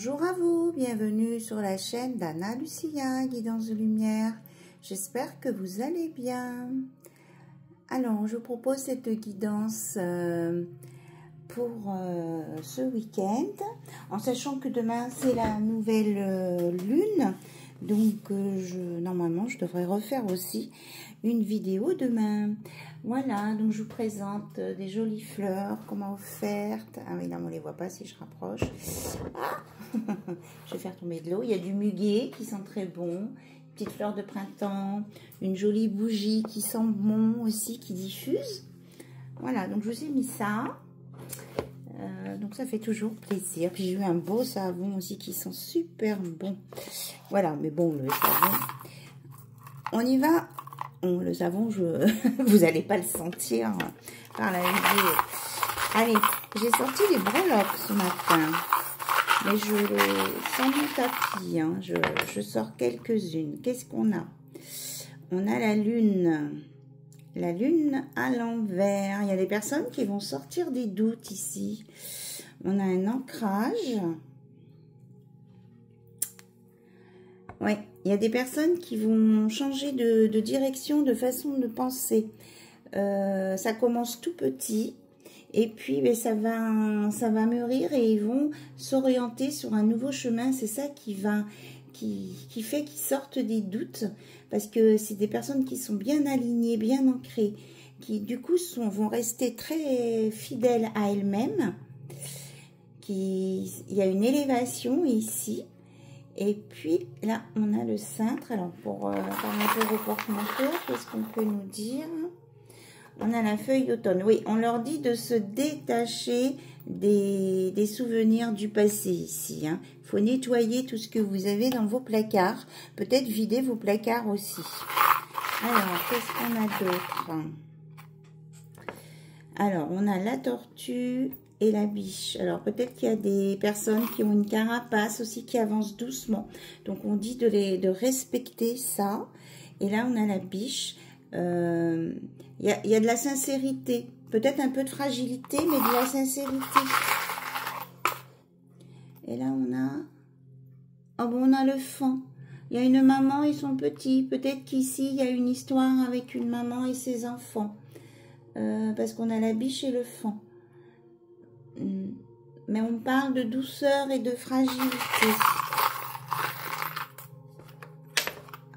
Bonjour à vous, bienvenue sur la chaîne d'Anna Lucia, Guidance de Lumière. J'espère que vous allez bien. Alors, je vous propose cette guidance pour ce week-end, en sachant que demain c'est la nouvelle lune. Donc, normalement, je devrais refaire aussi une vidéo demain. Voilà, donc je vous présente des jolies fleurs qu'on m'a offertes. Ah oui, non, on ne les voit pas si je rapproche. Ah je vais faire tomber de l'eau. Il y a du muguet qui sent très bon. Petite fleur de printemps. Une jolie bougie qui sent bon aussi, qui diffuse. Voilà, donc je vous ai mis ça. Donc ça fait toujours plaisir. Puis j'ai eu un beau savon aussi qui sent super bon. Voilà, mais bon, le savon, on y va. Le savon, vous n'allez pas le sentir par la vidéo. Allez, j'ai sorti les breloques ce matin. Mais sans mon tapis, hein, je sors quelques-unes. Qu'est-ce qu'on a? On a la lune. La lune à l'envers. Il y a des personnes qui vont sortir des doutes ici. On a un ancrage. Oui, il y a des personnes qui vont changer de direction, de façon de penser. Ça commence tout petit. Et puis, ça va mûrir et ils vont s'orienter sur un nouveau chemin. C'est ça qui fait qu'ils sortent des doutes. Parce que c'est des personnes qui sont bien alignées, bien ancrées. Qui, du coup, vont rester très fidèles à elles-mêmes. Il y a une élévation ici. Et puis, là, on a le cintre. Alors, par rapport au porte-manteau, qu'est-ce qu'on peut nous dire? On a la feuille d'automne. Oui, on leur dit de se détacher des souvenirs du passé ici. Il faut nettoyer tout ce que vous avez dans vos placards. Peut-être vider vos placards aussi. Alors, qu'est-ce qu'on a d'autre? Alors, on a la tortue et la biche. Alors, peut-être qu'il y a des personnes qui ont une carapace aussi qui avance doucement. Donc, on dit de respecter ça. Et là, on a la biche. Il y a de la sincérité, peut-être un peu de fragilité, mais de la sincérité. Et là, on a le fan. Il y a une maman et son petit. Peut-être qu'ici, il y a une histoire avec une maman et ses enfants. Parce qu'on a la biche et le fan. Mais on parle de douceur et de fragilité.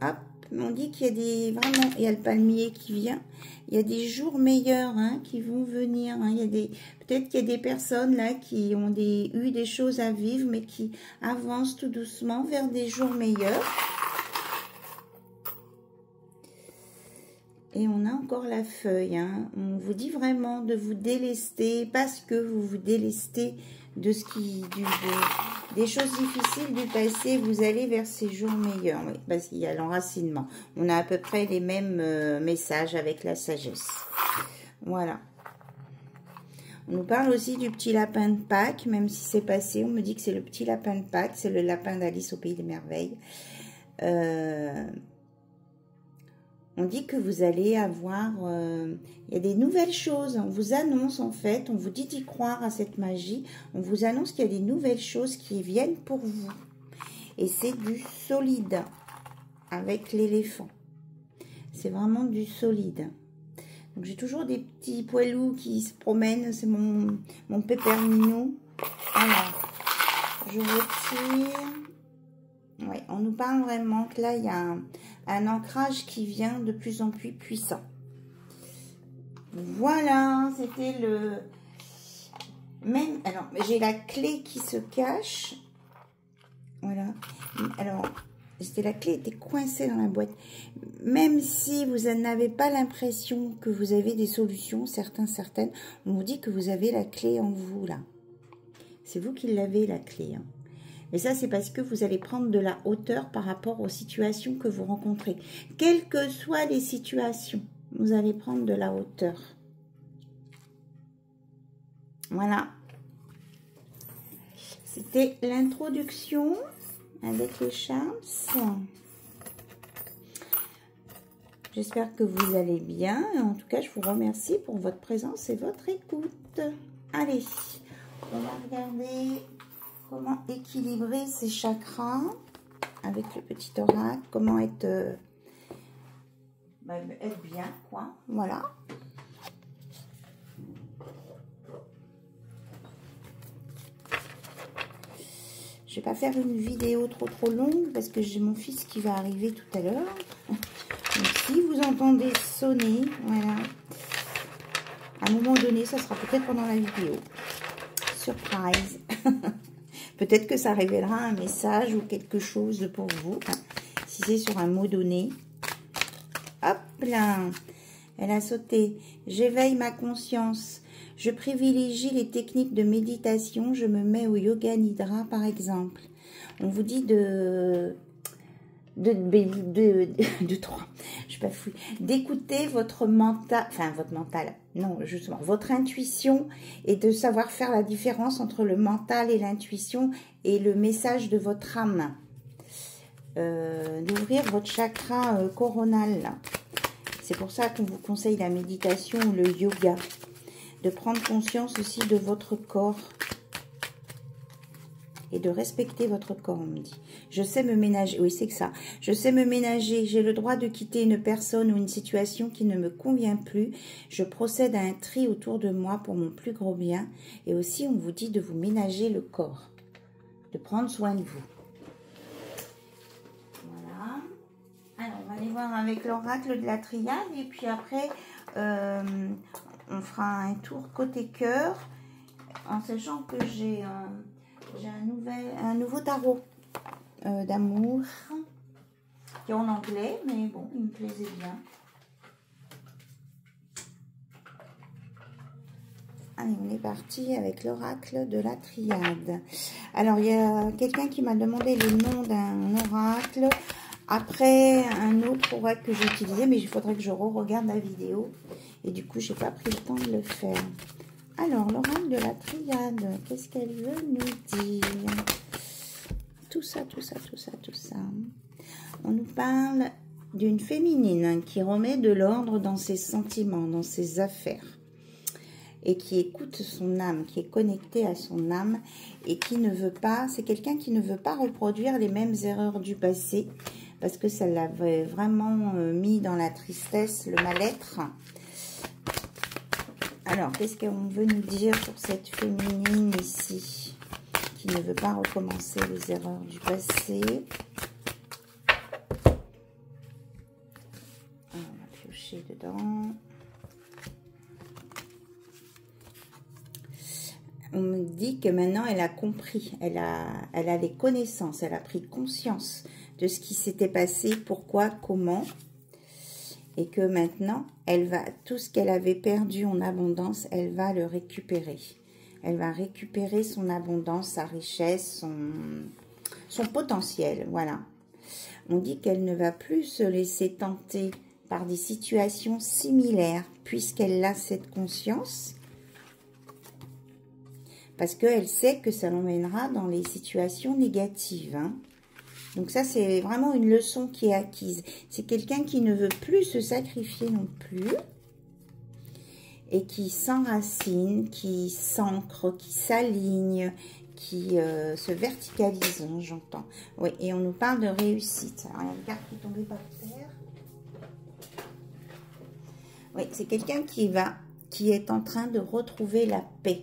Hop. On dit qu'il y a il y a le palmier qui vient. Il y a des jours meilleurs qui vont venir. Peut-être qu'il y a des personnes là qui ont eu des choses à vivre, mais qui avancent tout doucement vers des jours meilleurs. Et on a encore la feuille. On vous dit vraiment de vous délester parce que vous vous délestez de des choses difficiles du passé. Vous allez vers ces jours meilleurs. Oui, parce qu'il y a l'enracinement. On a à peu près les mêmes messages avec la sagesse. Voilà. On nous parle aussi du petit lapin de Pâques, même si c'est passé. On me dit que c'est le petit lapin de Pâques. C'est le lapin d'Alice au Pays des Merveilles. On dit que vous allez avoir, il y a des nouvelles choses, on vous annonce en fait, on vous dit d'y croire à cette magie, on vous annonce qu'il y a des nouvelles choses qui viennent pour vous. Et c'est du solide, avec l'éléphant. C'est vraiment du solide. Donc j'ai toujours des petits poilous qui se promènent, c'est mon pépère mignon. Alors, je retire. Oui, on nous parle vraiment que là, il y a un ancrage qui vient de plus en plus puissant. Voilà, c'était alors, j'ai la clé qui se cache. Voilà. Alors, la clé était coincée dans la boîte. Même si vous n'avez pas l'impression que vous avez des solutions, certaines, on vous dit que vous avez la clé en vous, là. C'est vous qui l'avez, la clé, Et ça, c'est parce que vous allez prendre de la hauteur par rapport aux situations que vous rencontrez. Quelles que soient les situations, vous allez prendre de la hauteur. Voilà. C'était l'introduction avec les charms. J'espère que vous allez bien. En tout cas, je vous remercie pour votre présence et votre écoute. Allez, on va regarder comment équilibrer ses chakras avec le petit oracle, comment être, être bien, quoi, voilà. Je vais pas faire une vidéo trop longue parce que j'ai mon fils qui va arriver tout à l'heure. Donc si vous entendez sonner, voilà, à un moment donné, ça sera peut-être pendant la vidéo. Surprise. Peut-être que ça révélera un message ou quelque chose pour vous. Si c'est sur un mot donné. Hop là. Elle a sauté. J'éveille ma conscience. Je privilégie les techniques de méditation. Je me mets au yoga nidra, par exemple. On vous dit d'écouter votre mental, non, justement, votre intuition et de savoir faire la différence entre le mental et l'intuition et le message de votre âme. D'ouvrir votre chakra coronal. C'est pour ça qu'on vous conseille la méditation ou le yoga. De prendre conscience aussi de votre corps. Et de respecter votre corps, on me dit. Je sais me ménager. Oui, c'est que ça. Je sais me ménager. J'ai le droit de quitter une personne ou une situation qui ne me convient plus. Je procède à un tri autour de moi pour mon plus gros bien. Et aussi, on vous dit de vous ménager le corps. De prendre soin de vous. Voilà. Alors, on va aller voir avec l'oracle de la triade. Et puis après, on fera un tour côté cœur. En sachant que j'ai un nouveau tarot d'amour qui est en anglais, mais bon, il me plaisait bien. Allez, on est parti avec l'oracle de la triade. Alors, il y a quelqu'un qui m'a demandé le nom d'un oracle. Après, un autre oracle que j'ai utilisé, mais il faudrait que je regarde la vidéo. Et du coup, j'ai pas pris le temps de le faire. Alors, l'oracle de la triade, qu'est-ce qu'elle veut nous dire? Tout ça. On nous parle d'une féminine qui remet de l'ordre dans ses sentiments, dans ses affaires. Et qui écoute son âme, qui est connectée à son âme. Et qui ne veut pas, c'est quelqu'un qui ne veut pas reproduire les mêmes erreurs du passé. Parce que ça l'avait vraiment mis dans la tristesse, le mal-être. Alors, qu'est-ce qu'on veut nous dire sur cette féminine ici, qui ne veut pas recommencer les erreurs du passé? On va piocher dedans. On me dit que maintenant, elle a compris, elle a les connaissances, elle a pris conscience de ce qui s'était passé, pourquoi, comment. Et que maintenant, elle va, tout ce qu'elle avait perdu en abondance, elle va le récupérer. Elle va récupérer son abondance, sa richesse, son potentiel, voilà. On dit qu'elle ne va plus se laisser tenter par des situations similaires, puisqu'elle a cette conscience. Parce qu'elle sait que ça l'emmènera dans les situations négatives, hein. Donc ça, c'est vraiment une leçon qui est acquise. C'est quelqu'un qui ne veut plus se sacrifier non plus. Et qui s'enracine, qui s'ancre, qui s'aligne, qui se verticalise, hein, j'entends. Oui, et on nous parle de réussite. Alors, il y a une carte qui est tombée par terre. Oui, c'est quelqu'un qui est en train de retrouver la paix.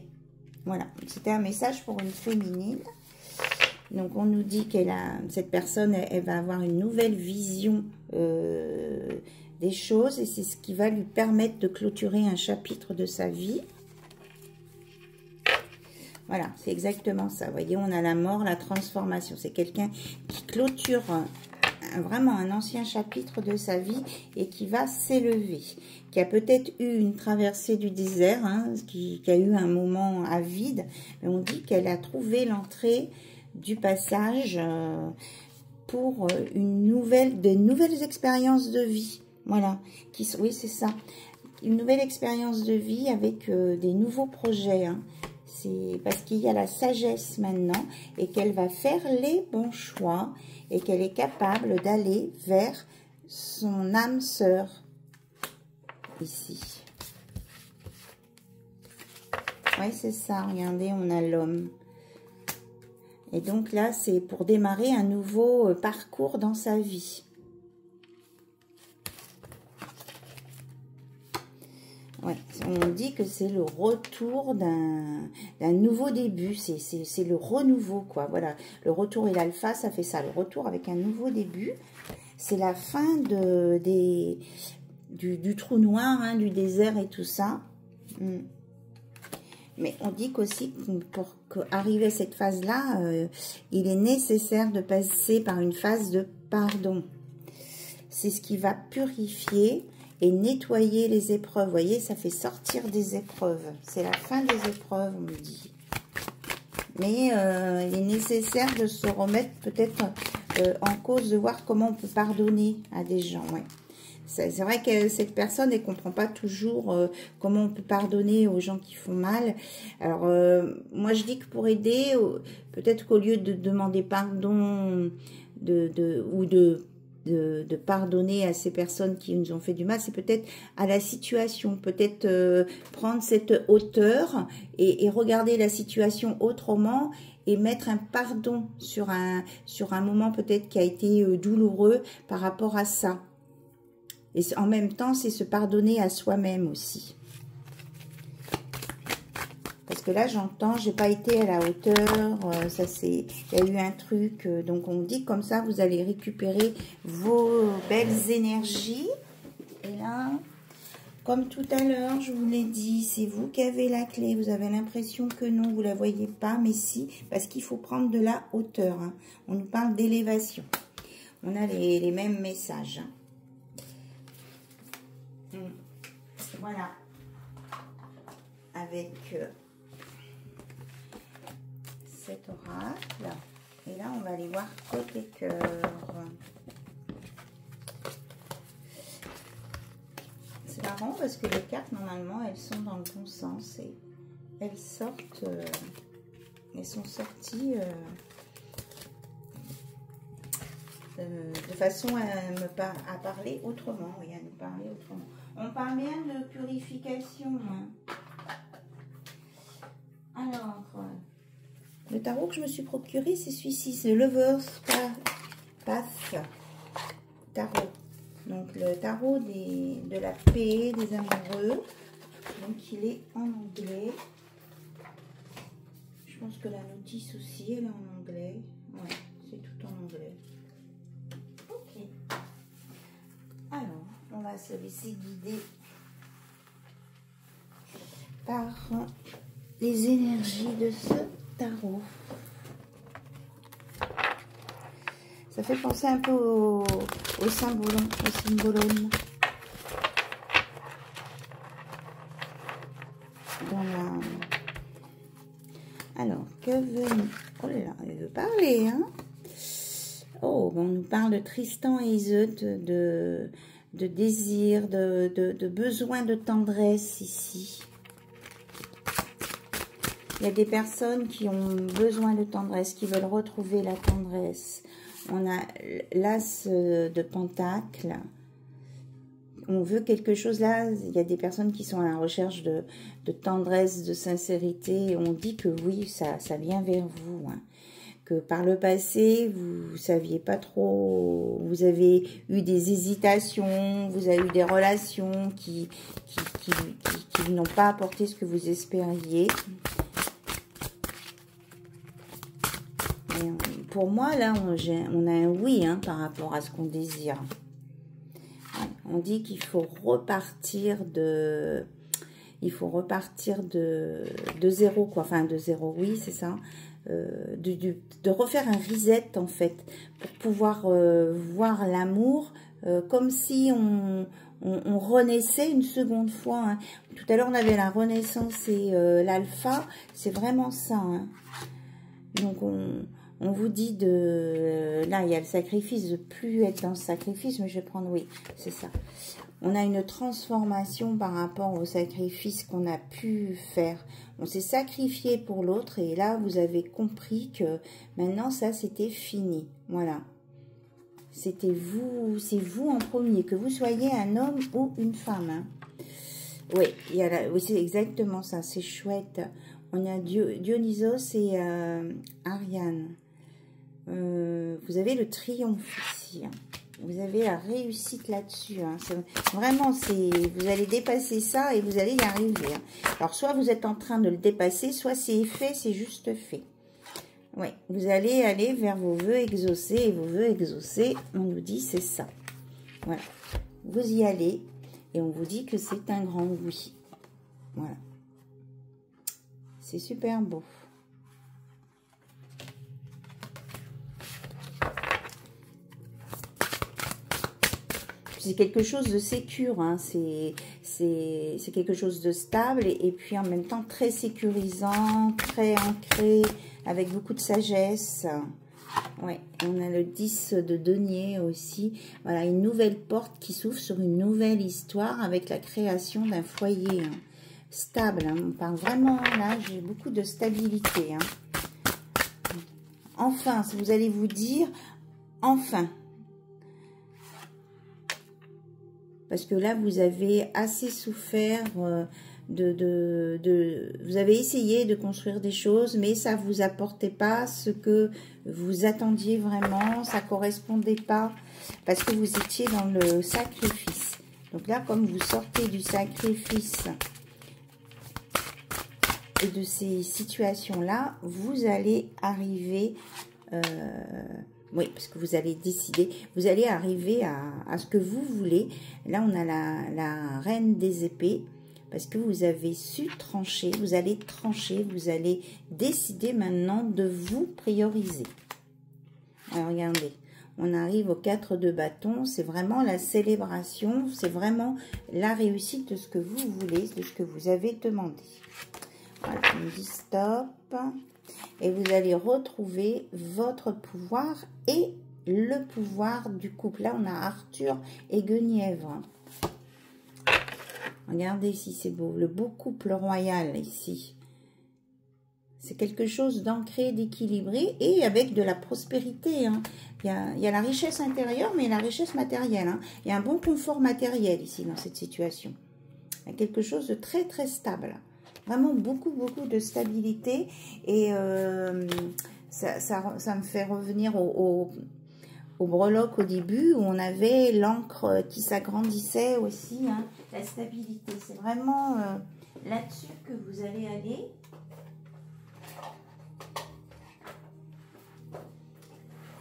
Voilà, c'était un message pour une féminine. Donc, on nous dit cette personne, elle va avoir une nouvelle vision des choses. Et c'est ce qui va lui permettre de clôturer un chapitre de sa vie. Voilà, c'est exactement ça. Vous voyez, on a la mort, la transformation. C'est quelqu'un qui clôture vraiment un ancien chapitre de sa vie et qui va s'élever. Qui a peut-être eu une traversée du désert, hein, qui a eu un moment à vide. Mais on dit qu'elle a trouvé l'entrée du passage pour de nouvelles expériences de vie. Voilà, oui, c'est ça. Une nouvelle expérience de vie avec des nouveaux projets. Hein. C'est parce qu'il y a la sagesse maintenant et qu'elle va faire les bons choix et qu'elle est capable d'aller vers son âme sœur ici. Oui, c'est ça. Regardez, on a l'homme. Et donc là, c'est pour démarrer un nouveau parcours dans sa vie. Ouais, on dit que c'est le retour d'un nouveau début, c'est le renouveau, quoi. Voilà, le retour et l'alpha, ça fait ça, le retour avec un nouveau début. C'est la fin du trou noir, hein, du désert et tout ça. Mais on dit qu'aussi, pour arriver à cette phase-là, il est nécessaire de passer par une phase de pardon. C'est ce qui va purifier et nettoyer les épreuves. Vous voyez, ça fait sortir des épreuves. C'est la fin des épreuves, on me dit. Mais il est nécessaire de se remettre peut-être en cause, de voir comment on peut pardonner à des gens. Ouais. C'est vrai que cette personne, elle ne comprend pas toujours comment on peut pardonner aux gens qui font mal. Alors, moi, je dis que pour aider, peut-être qu'au lieu de demander pardon ou de pardonner à ces personnes qui nous ont fait du mal, c'est peut-être à la situation, peut-être prendre cette hauteur et regarder la situation autrement et mettre un pardon sur un moment peut-être qui a été douloureux par rapport à ça. Et en même temps, c'est se pardonner à soi-même aussi. Parce que là, j'entends, j'ai pas été à la hauteur, il y a eu un truc, donc on dit comme ça, vous allez récupérer vos belles énergies. Et là, comme tout à l'heure, je vous l'ai dit, c'est vous qui avez la clé, vous avez l'impression que non, vous la voyez pas, mais si, parce qu'il faut prendre de la hauteur. Hein. On nous parle d'élévation. On a les mêmes messages. Hein. Voilà. Avec... cet oracle. Et là, on va aller voir côté cœur. C'est marrant parce que les cartes, normalement, elles sont dans le bon sens et elles sortent, elles sont sorties de façon à parler autrement. Oui, à nous parler autrement. On parle bien de purification. Hein. Alors... le tarot que je me suis procuré, c'est celui-ci, c'est Lover's Path Tarot. Donc, le tarot de la paix, des amoureux. Donc, il est en anglais. Je pense que la notice aussi, elle est en anglais. Ouais, c'est tout en anglais. Ok. Alors, on va se laisser guider par les énergies de ce tarot. Ça fait penser un peu au symbolone. Alors, que veut... Oh là là, elle veut parler, hein. Oh, on nous parle de Tristan et Iseut, de désir, de besoin de tendresse ici. Il y a des personnes qui ont besoin de tendresse, qui veulent retrouver la tendresse. On a l'as de pentacle. On veut quelque chose là. Il y a des personnes qui sont à la recherche de tendresse, de sincérité. On dit que oui, ça vient vers vous. Hein. Que par le passé, vous saviez pas trop, vous avez eu des hésitations, vous avez eu des relations qui n'ont pas apporté ce que vous espériez. Pour moi, là, on a un oui hein, par rapport à ce qu'on désire. On dit qu'il faut repartir de zéro, quoi. Enfin, de zéro, oui, c'est ça. De refaire un reset, en fait, pour pouvoir voir l'amour comme si on renaissait une seconde fois. Hein. Tout à l'heure, on avait la renaissance et l'alpha. C'est vraiment ça. Hein. Donc, on vous dit de... Là, il y a le sacrifice, de plus être dans le sacrifice, mais je vais prendre... Oui, c'est ça. On a une transformation par rapport au sacrifice qu'on a pu faire. On s'est sacrifié pour l'autre et là, vous avez compris que maintenant, ça, c'était fini. Voilà. C'était vous, c'est vous en premier, que vous soyez un homme ou une femme. Hein. Oui, oui c'est exactement ça, c'est chouette. On a Dionysos et Ariane. Vous avez le triomphe ici. Hein. Vous avez la réussite là-dessus. Hein. Vraiment, vous allez dépasser ça et vous allez y arriver. Hein. Alors, soit vous êtes en train de le dépasser, soit c'est fait, c'est juste fait. Oui, vous allez aller vers vos vœux exaucés. Et vos vœux exaucés, on nous dit, c'est ça. Voilà. Vous y allez et on vous dit que c'est un grand oui. Voilà. C'est super beau. C'est quelque chose de sécure, hein. C'est quelque chose de stable et puis en même temps très sécurisant, très ancré, avec beaucoup de sagesse. Ouais, on a le 10 de denier aussi. Voilà, une nouvelle porte qui s'ouvre sur une nouvelle histoire avec la création d'un foyer hein, stable. Hein. On parle vraiment, là, j'ai beaucoup de stabilité. Hein. Enfin, vous allez vous dire, enfin. Parce que là, vous avez assez souffert vous avez essayé de construire des choses, mais ça ne vous apportait pas ce que vous attendiez vraiment, ça ne correspondait pas, parce que vous étiez dans le sacrifice. Donc là, comme vous sortez du sacrifice et de ces situations-là, vous allez arriver... oui, parce que vous allez décider, vous allez arriver à ce que vous voulez. Là, on a la reine des épées, parce que vous avez su trancher, vous allez trancher, vous allez décider maintenant de vous prioriser. Alors, regardez, on arrive au 4 de bâton, c'est vraiment la célébration, c'est vraiment la réussite de ce que vous voulez, de ce que vous avez demandé. Voilà, on dit stop. Et vous allez retrouver votre pouvoir et le pouvoir du couple. Là, on a Arthur et Guenièvre. Regardez si c'est beau. Le beau couple royal ici. C'est quelque chose d'ancré, d'équilibré et avec de la prospérité. Hein. Il y a la richesse intérieure, mais la richesse matérielle. Hein. Il y a un bon confort matériel ici dans cette situation. Il y a quelque chose de très, très stable. Vraiment beaucoup, beaucoup de stabilité. Et ça me fait revenir au breloque au début, où on avait l'encre qui s'agrandissait aussi. Hein, la stabilité, c'est vraiment là-dessus que vous allez aller.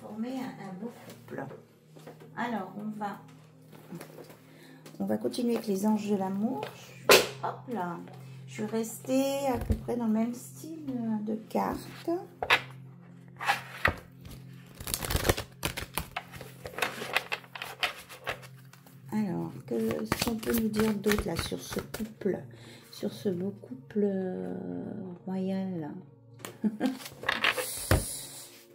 Former un beau couple. Alors, on va continuer avec les anges de l'amour. Hop là! Je vais rester à peu près dans le même style de carte. Alors, qu'est-ce qu'on peut nous dire d'autre là sur ce couple, sur ce beau couple royal?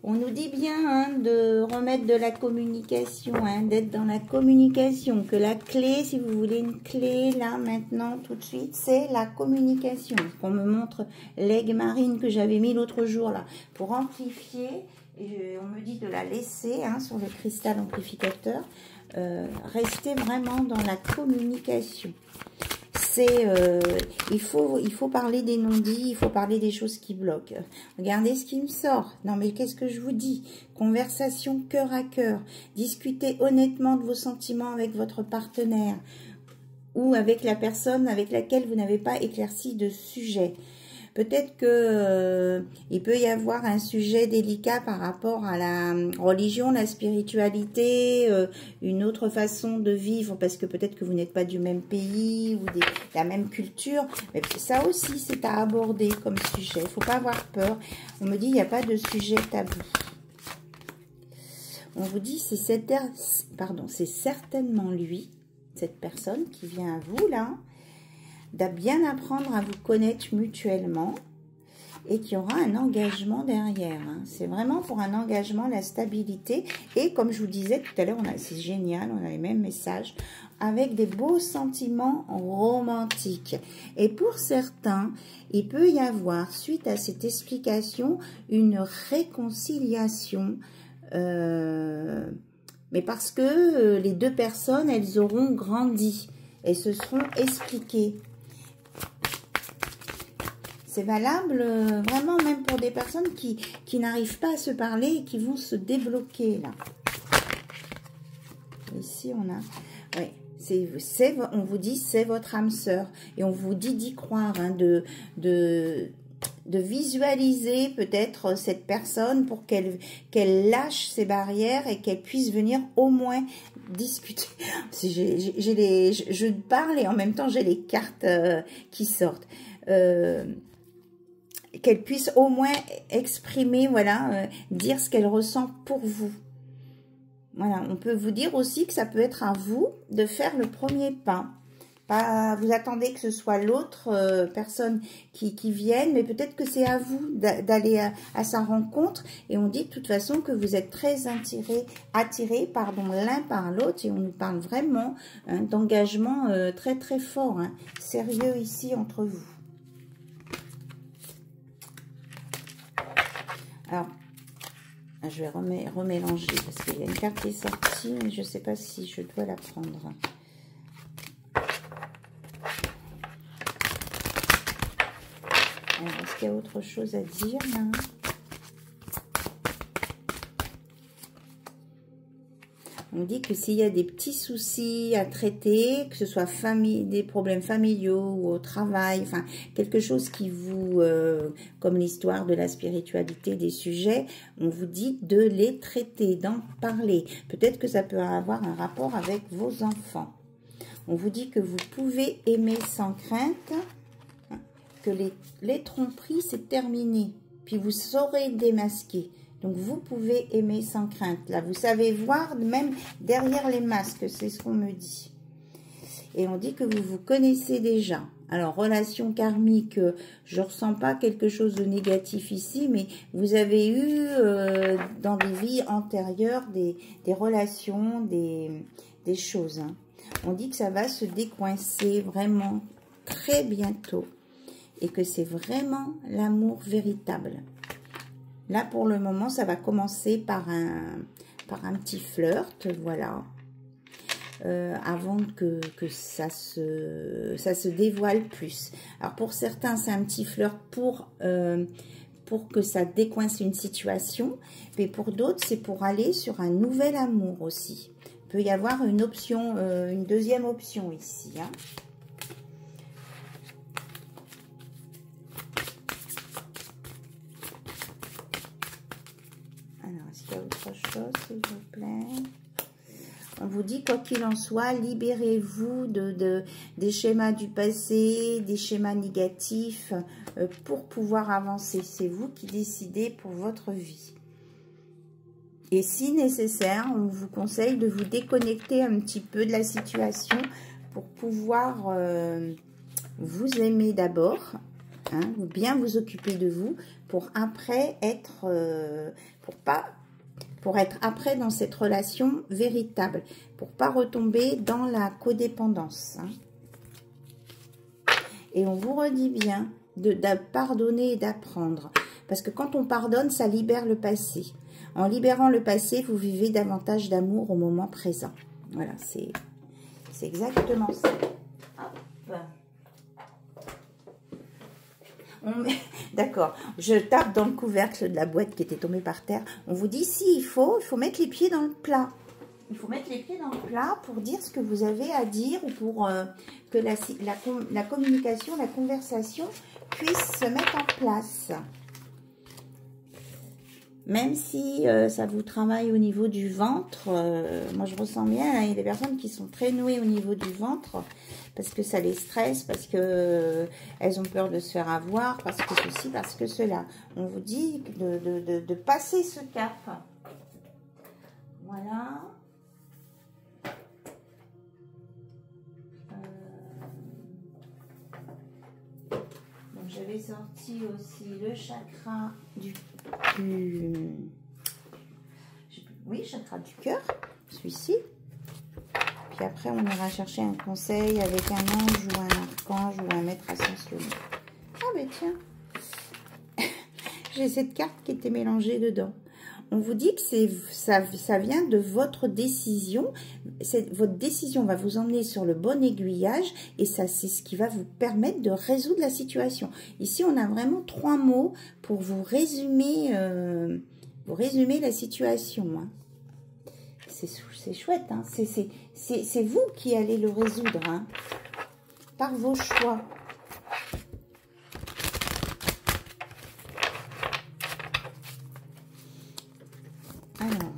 On nous dit bien hein, de remettre de la communication, hein, d'être dans la communication, que la clé, si vous voulez une clé, là, maintenant, tout de suite, c'est la communication. On me montre l'aigle marine que j'avais mis l'autre jour, là, pour amplifier. Et on me dit de la laisser hein, sur le cristal amplificateur. Rester vraiment dans la communication. Il faut parler des non-dits, il faut parler des choses qui bloquent. Regardez ce qui me sort. Non mais qu'est-ce que je vous dis? Conversation cœur à cœur. Discutez honnêtement de vos sentiments avec votre partenaire ou avec la personne avec laquelle vous n'avez pas éclairci de sujet. Peut-être que il peut y avoir un sujet délicat par rapport à la religion, la spiritualité, une autre façon de vivre, parce que peut-être que vous n'êtes pas du même pays ou de la même culture. Mais ça aussi, c'est à aborder comme sujet. Il ne faut pas avoir peur. On me dit, il n'y a pas de sujet tabou. On vous dit, c'est certainement lui, cette personne qui vient à vous, là, de bien apprendre à vous connaître mutuellement et qu'il y aura un engagement derrière. Hein. C'est vraiment pour un engagement, la stabilité. Et comme je vous disais tout à l'heure, c'est génial, on a les mêmes messages, avec des beaux sentiments romantiques. Et pour certains, il peut y avoir, suite à cette explication, une réconciliation, mais parce que les deux personnes, elles auront grandi et se seront expliquées. C'est valable vraiment même pour des personnes qui n'arrivent pas à se parler et qui vont se débloquer là. Ici, on a... Oui, on vous dit c'est votre âme sœur. Et on vous dit d'y croire, hein, de visualiser peut-être cette personne pour qu'elle lâche ses barrières et qu'elle puisse venir au moins discuter. Je parle et en même temps j'ai les cartes qui sortent. Qu'elle puisse au moins exprimer, voilà, dire ce qu'elle ressent pour vous. Voilà, on peut vous dire aussi que ça peut être à vous de faire le premier pas. Pas, vous attendez que ce soit l'autre personne qui vienne, mais peut-être que c'est à vous d'aller à sa rencontre. Et on dit de toute façon que vous êtes très attirés l'un par l'autre. Et on nous parle vraiment hein, d'engagement très très fort, hein, sérieux ici entre vous. Alors, je vais remélanger parce qu'il y a une carte qui est sortie, mais je ne sais pas si je dois la prendre. Est-ce qu'il y a autre chose à dire là? On dit que s'il y a des petits soucis à traiter, que ce soit des problèmes familiaux ou au travail, enfin quelque chose qui vous, comme l'histoire de la spiritualité des sujets, on vous dit de les traiter, d'en parler. Peut-être que ça peut avoir un rapport avec vos enfants. On vous dit que vous pouvez aimer sans crainte, que les tromperies c'est terminé, puis vous saurez démasquer. Donc, vous pouvez aimer sans crainte. Là, vous savez voir même derrière les masques. C'est ce qu'on me dit. Et on dit que vous vous connaissez déjà. Alors, relation karmique, je ne ressens pas quelque chose de négatif ici, mais vous avez eu dans des vies antérieures des relations, des choses. Hein. On dit que ça va se décoincer vraiment très bientôt. Et que c'est vraiment l'amour véritable. Là, pour le moment, ça va commencer par un petit flirt, voilà. Avant que ça se dévoile plus. Alors, pour certains, c'est un petit flirt pour que ça décoince une situation. Mais pour d'autres, c'est pour aller sur un nouvel amour aussi. Il peut y avoir une option, une deuxième option ici, hein. Est-ce qu'il y a autre chose, s'il vous plaît? On vous dit, quoi qu'il en soit, libérez-vous des schémas du passé, des schémas négatifs pour pouvoir avancer. C'est vous qui décidez pour votre vie. Et si nécessaire, on vous conseille de vous déconnecter un petit peu de la situation pour pouvoir vous aimer d'abord, hein, bien vous occuper de vous, pour après être... pour être après dans cette relation véritable, pour pas retomber dans la codépendance. Hein. Et on vous redit bien de pardonner et d'apprendre. Parce que quand on pardonne, ça libère le passé. En libérant le passé, vous vivez davantage d'amour au moment présent. Voilà, c'est exactement ça. Hop. D'accord, je tape dans le couvercle de la boîte qui était tombée par terre. On vous dit, si, il faut mettre les pieds dans le plat. Il faut mettre les pieds dans le plat pour dire ce que vous avez à dire ou pour que la communication, la conversation puisse se mettre en place. Même si ça vous travaille au niveau du ventre, moi je ressens bien, hein, il y a des personnes qui sont très nouées au niveau du ventre, parce que ça les stresse, parce que elles ont peur de se faire avoir, parce que ceci, parce que cela. On vous dit de passer ce cap. Voilà. Donc j'avais sorti aussi le chakra oui, chakra du cœur, celui-ci. Puis après, on ira chercher un conseil avec un ange ou un archange ou un maître ascensionné. Ah ben tiens, j'ai cette carte qui était mélangée dedans. on vous dit que ça vient de votre décision. Votre décision va vous emmener sur le bon aiguillage et ça, c'est ce qui va vous permettre de résoudre la situation. Ici, on a vraiment 3 mots pour vous résumer la situation. Hein. C'est chouette, hein. C'est vous qui allez le résoudre, hein, par vos choix. Alors,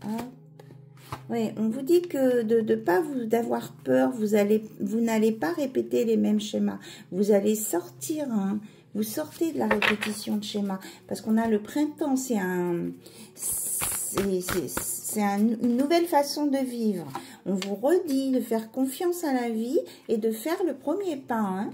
hop. Ouais, on vous dit que d'avoir peur, vous n'allez pas répéter les mêmes schémas. Vous allez sortir, hein, vous sortez de la répétition de schémas. Parce qu'on a le printemps, c'est une nouvelle façon de vivre. On vous redit de faire confiance à la vie et de faire le premier pas. Hein.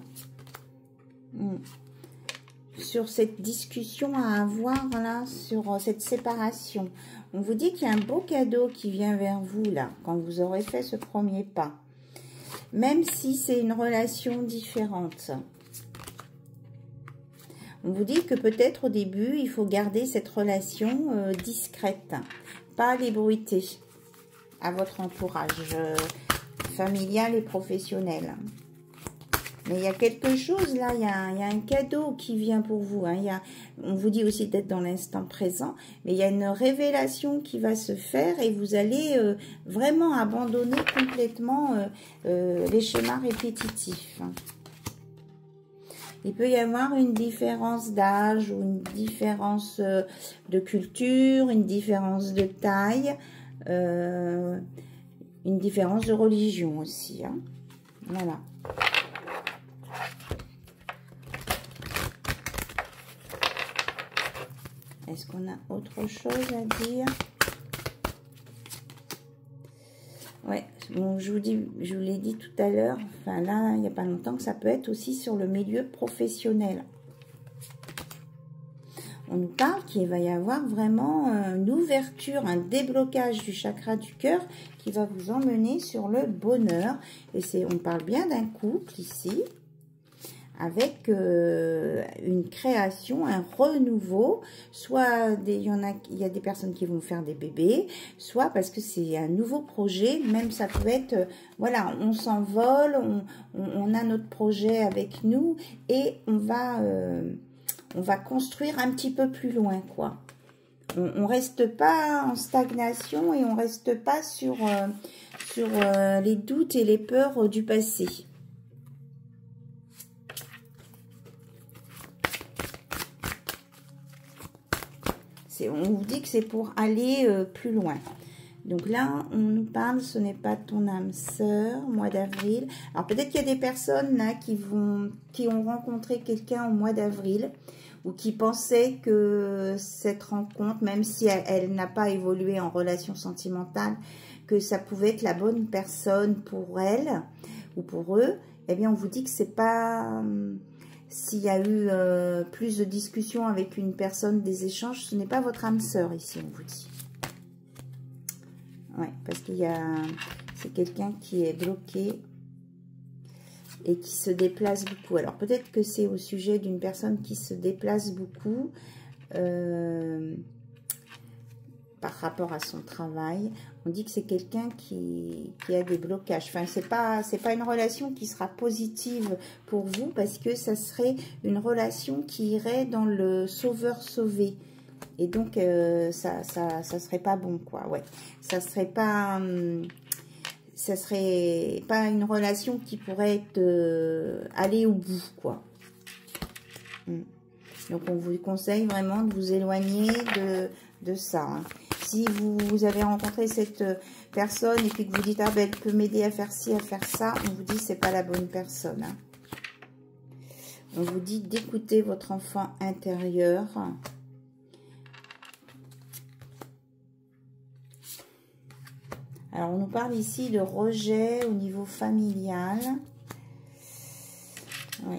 Sur cette discussion à avoir là, sur cette séparation. On vous dit qu'il y a un beau cadeau qui vient vers vous là, quand vous aurez fait ce premier pas. Même si c'est une relation différente. On vous dit que peut-être au début, il faut garder cette relation discrète, pas l'ébruiter à votre entourage familial et professionnel. Mais il y a quelque chose là, il y a un cadeau qui vient pour vous. Hein. On vous dit aussi d'être dans l'instant présent, mais il y a une révélation qui va se faire et vous allez vraiment abandonner complètement les schémas répétitifs. Il peut y avoir une différence d'âge ou une différence de culture, une différence de taille, une différence de religion aussi. Hein. Voilà. Est-ce qu'on a autre chose à dire? Ouais, bon, je vous l'ai dit tout à l'heure, enfin là, il n'y a pas longtemps, que ça peut être aussi sur le milieu professionnel. On nous parle qu'il va y avoir vraiment une ouverture, un déblocage du chakra du cœur qui va vous emmener sur le bonheur. Et on parle bien d'un couple ici, avec une création, un renouveau, soit il y a des personnes qui vont faire des bébés, soit parce que c'est un nouveau projet, même ça peut être, voilà, on s'envole, on a notre projet avec nous et on va construire un petit peu plus loin, quoi. On reste pas en stagnation et on reste pas sur les doutes et les peurs du passé. On vous dit que c'est pour aller plus loin. Donc là, on nous parle, ce n'est pas ton âme sœur, mois d'avril. Alors peut-être qu'il y a des personnes là qui ont rencontré quelqu'un au mois d'avril ou qui pensaient que cette rencontre, même si elle n'a pas évolué en relation sentimentale, que ça pouvait être la bonne personne pour elle ou pour eux. Eh bien, on vous dit que c'est pas... S'il y a eu plus de discussions avec une personne, des échanges, ce n'est pas votre âme sœur ici, on vous dit. Oui, parce qu'il y a... C'est quelqu'un qui est bloqué et qui se déplace beaucoup. Alors, peut-être que c'est au sujet d'une personne qui se déplace beaucoup par rapport à son travail. On dit que c'est quelqu'un qui a des blocages. Enfin, c'est pas une relation qui sera positive pour vous parce que ça serait une relation qui irait dans le sauveur-sauvé. Et donc, ça serait pas bon, quoi. Ouais, ça serait pas une relation qui pourrait être aller au bout, quoi. Donc, on vous conseille vraiment de vous éloigner de ça. Hein. Si vous avez rencontré cette personne et puis que vous dites, ah ben, elle peut m'aider à faire ci, à faire ça, on vous dit, c'est pas la bonne personne. Hein. On vous dit d'écouter votre enfant intérieur. Alors, on nous parle ici de rejet au niveau familial. Oui.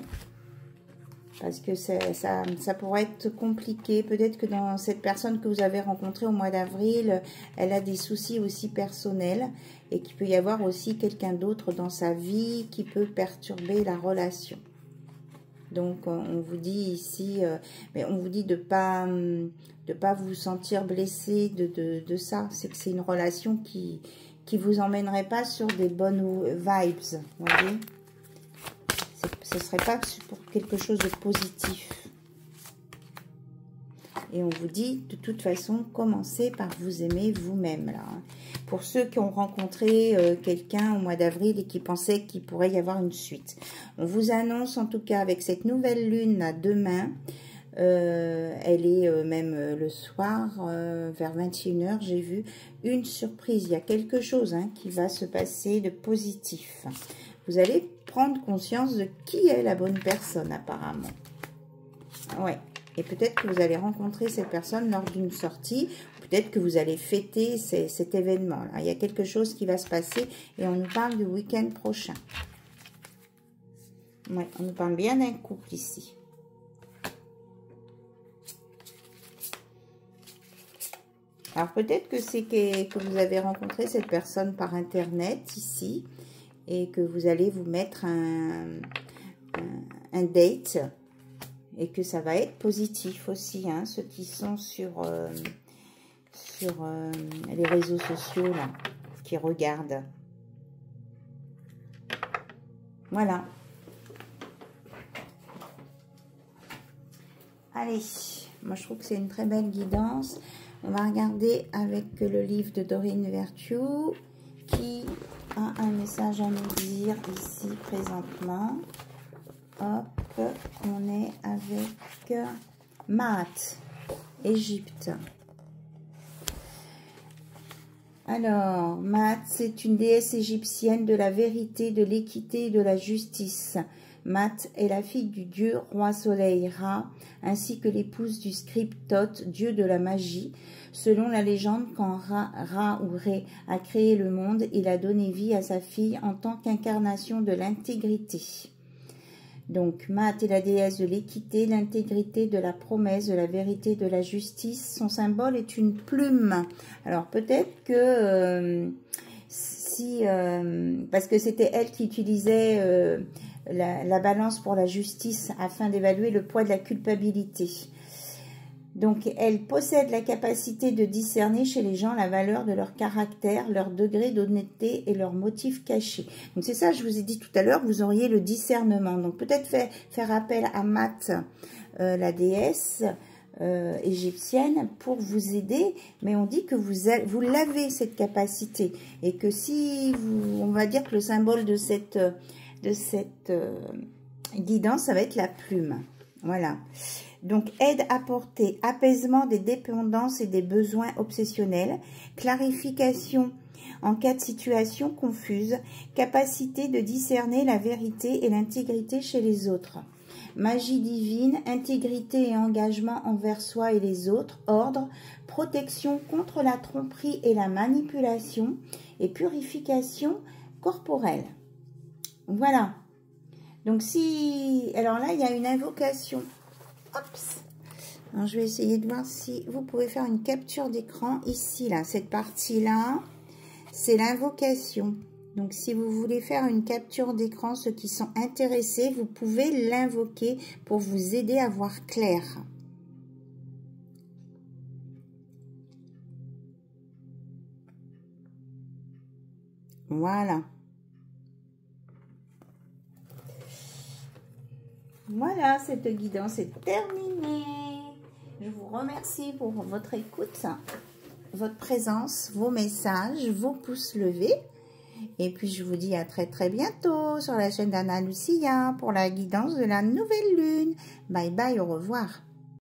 Parce que ça pourrait être compliqué. Peut-être que dans cette personne que vous avez rencontrée au mois d'avril, elle a des soucis aussi personnels. Et qu'il peut y avoir aussi quelqu'un d'autre dans sa vie qui peut perturber la relation. Donc, on vous dit ici, mais on vous dit de pas vous sentir blessé de ça. C'est que c'est une relation qui vous emmènerait pas sur des bonnes vibes, vous voyez. Ce ne serait pas pour quelque chose de positif. Et on vous dit, de toute façon, commencez par vous aimer vous-même, là. Pour ceux qui ont rencontré quelqu'un au mois d'avril et qui pensaient qu'il pourrait y avoir une suite. On vous annonce, en tout cas, avec cette nouvelle lune, là, demain, elle est même le soir, vers 21 h, j'ai vu une surprise. Il y a quelque chose qui va se passer de positif. Vous allez prendre conscience de qui est la bonne personne, apparemment. Ouais. Et peut-être que vous allez rencontrer cette personne lors d'une sortie. Peut-être que vous allez fêter cet événement-là. Il y a quelque chose qui va se passer et on nous parle du week-end prochain. Ouais, on nous parle bien d'un couple ici. Alors peut-être que c'est que vous avez rencontré cette personne par Internet ici et que vous allez vous mettre un date. Et que ça va être positif aussi, ceux qui sont sur les réseaux sociaux, là, qui regardent. Voilà. Allez, moi je trouve que c'est une très belle guidance. On va regarder avec le livre de Doreen Virtue, qui a un message à nous dire ici présentement. Hop. On est avec Maat, Égypte. Alors, Maat, c'est une déesse égyptienne de la vérité, de l'équité et de la justice. Maat est la fille du dieu roi soleil Ra, ainsi que l'épouse du scribe Thoth, dieu de la magie. Selon la légende, quand Ra ou Ré a créé le monde, il a donné vie à sa fille en tant qu'incarnation de l'intégrité. Donc, Maat est la déesse de l'équité, l'intégrité, de la promesse, de la vérité, de la justice. Son symbole est une plume. Alors, peut-être que parce que c'était elle qui utilisait la balance pour la justice afin d'évaluer le poids de la culpabilité. Donc, elle possède la capacité de discerner chez les gens la valeur de leur caractère, leur degré d'honnêteté et leurs motifs cachés. Donc, c'est ça, je vous ai dit tout à l'heure, vous auriez le discernement. Donc, peut-être faire appel à Maat, la déesse égyptienne, pour vous aider. Mais on dit que vous l'avez, cette capacité. Et que si on va dire que le symbole de cette guidance, ça va être la plume. Voilà. Donc, aide à porter apaisement des dépendances et des besoins obsessionnels, clarification en cas de situation confuse, capacité de discerner la vérité et l'intégrité chez les autres, magie divine, intégrité et engagement envers soi et les autres, ordre, protection contre la tromperie et la manipulation et purification corporelle. Voilà. Donc, alors là, il y a une invocation. Oups. Alors, je vais essayer de voir si vous pouvez faire une capture d'écran ici, là. Cette partie-là, c'est l'invocation. Donc, si vous voulez faire une capture d'écran, ceux qui sont intéressés, vous pouvez l'invoquer pour vous aider à voir clair. Voilà. Voilà, cette guidance est terminée. Je vous remercie pour votre écoute, votre présence, vos messages, vos pouces levés. Et puis, je vous dis à très très bientôt sur la chaîne d'Anna Lucia pour la guidance de la nouvelle lune. Bye bye, au revoir.